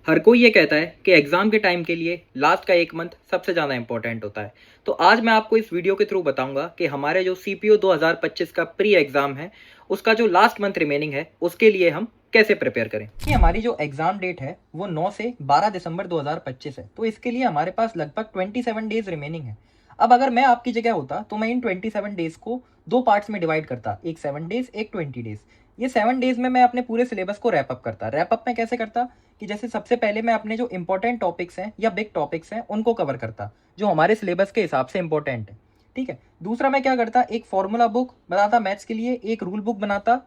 हर कोई ये कहता है कि एग्जाम के टाइम के लिए लास्ट का एक मंथ सबसे ज़्यादा इंपॉर्टेंट होता है। तो आज मैं आपको इस वीडियो के थ्रू बताऊंगा कि हमारे जो सीपीओ 2025 का प्री एग्जाम है उसका जो लास्ट मंथ रिमेनिंग है उसके लिए हम कैसे प्रिपेयर करें। कि हमारी जो एग्जाम डेट है वो 9 से 12 दिसंबर 2025 है, तो इसके लिए हमारे पास लगभग 27 डेज रिमेनिंग है। अब अगर मैं आपकी जगह होता तो मैं इन 27 डेज को दो पार्ट्स में डिवाइड करता, एक 7 डेज एक 20 डेज। ये 7 डेज में मैं अपने पूरे सिलेबस को रैप अप करता। रैप अप में कैसे करता कि जैसे सबसे पहले मैं अपने जो इंपॉर्टेंट टॉपिक्स हैं या बिग टॉपिक्स हैं उनको कवर करता, जो हमारे सिलेबस के हिसाब से इंपॉर्टेंट है। ठीक है। दूसरा मैं क्या करता, एक फॉर्मूला बुक बनाता मैथ्स के लिए, एक रूल बुक बनाता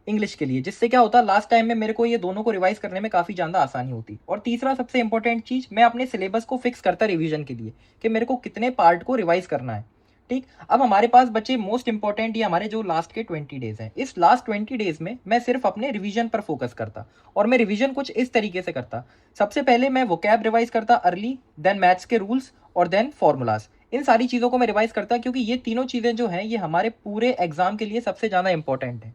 इंग्लिश के लिए, जिससे क्या होता लास्ट टाइम में मेरे को ये दोनों को रिवाइज करने में काफ़ी ज़्यादा आसानी होती। और तीसरा सबसे इंपॉर्टेंट चीज़, मैं अपने सिलेबस को फिक्स करता रिवीजन के लिए कि मेरे को कितने पार्ट को रिवाइज करना है। ठीक। अब हमारे पास बचे मोस्ट इंपॉर्टेंट ये हमारे जो लास्ट के 20 डेज हैं। इस लास्ट 20 डेज में मैं सिर्फ अपने रिवीजन पर फोकस करता, और मैं रिवीजन कुछ इस तरीके से करता। सबसे पहले मैं वोकैब रिवाइज करता अर्ली, देन मैथ्स के रूल्स, और देन फॉर्मूलाज। इन सारी चीज़ों को मैं रिवाइज करता क्योंकि ये तीनों चीज़ें जो हैं ये हमारे पूरे एग्जाम के लिए सबसे ज़्यादा इंपॉर्टेंट है।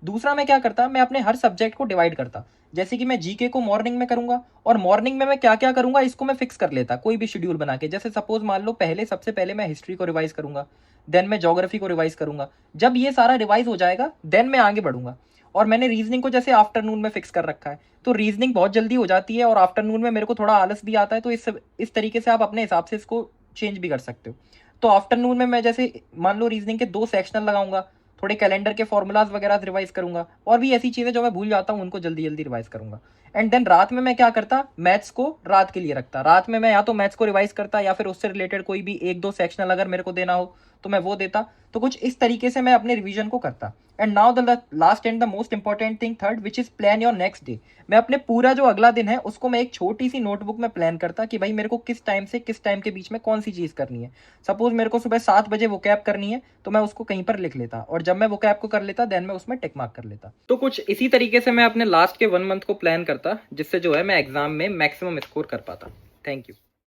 दूसरा मैं क्या करता, मैं अपने हर सब्जेक्ट को डिवाइड करता। जैसे कि मैं जीके को मॉर्निंग में करूंगा, और मॉर्निंग में मैं क्या क्या करूंगा इसको मैं फिक्स कर लेता कोई भी शेड्यूल बना के। जैसे सपोज मान लो पहले सबसे पहले मैं हिस्ट्री को रिवाइज करूंगा, देन मैं ज्योग्राफी को रिवाइज करूंगा। जब ये सारा रिवाइज हो जाएगा देन मैं आगे बढ़ूंगा। और मैंने रीजनिंग को जैसे आफ्टरनून में फिक्स कर रखा है, तो रीजनिंग बहुत जल्दी हो जाती है और आफ्टरनून में मेरे को थोड़ा आलस भी आता है, तो इस तरीके से आप अपने हिसाब से इसको चेंज भी कर सकते हो। तो आफ्टरनून में मैं जैसे मान लो रीजनिंग के 2 सेक्शनल लगाऊंगा, थोड़े कैलेंडर के फॉर्मूलाज वगैरह रिवाइज करूंगा, और भी ऐसी चीज़ें जो मैं भूल जाता हूँ उनको जल्दी जल्दी रिवाइज करूंगा। एंड देन रात में मैं क्या करता, मैथ्स को रात के लिए रखता। रात में मैं या तो मैथ्स को रिवाइज करता या फिर उससे रिलेटेड कोई भी 1-2 सेक्शनल अगर मेरे को देना हो तो मैं वो देता। तो कुछ इस तरीके से मैं अपने रिवीजन को करता। And now the last and the most important thing third, which is plan your next day. मैं अपने पूरा जो अगला दिन है उसको मैं एक छोटी सी नोटबुक में प्लान करता कि भाई मेरे को किस टाइम से किस टाइम के बीच में कौन सी चीज़ करनी है। सपोज मेरे को सुबह 7 बजे वो कैब करनी है, तो मैं उसको कहीं पर लिख लेता, और जब मैं वो कैब को कर लेता देन मैं उसमें टिक मार्क कर लेता। तो कुछ इसी तरीके से मैं अपने लास्ट के 1 मंथ को प्लान करता, जिससे जो है मैं एग्जाम में मैक्सिमम स्कोर कर पाता। Thank you.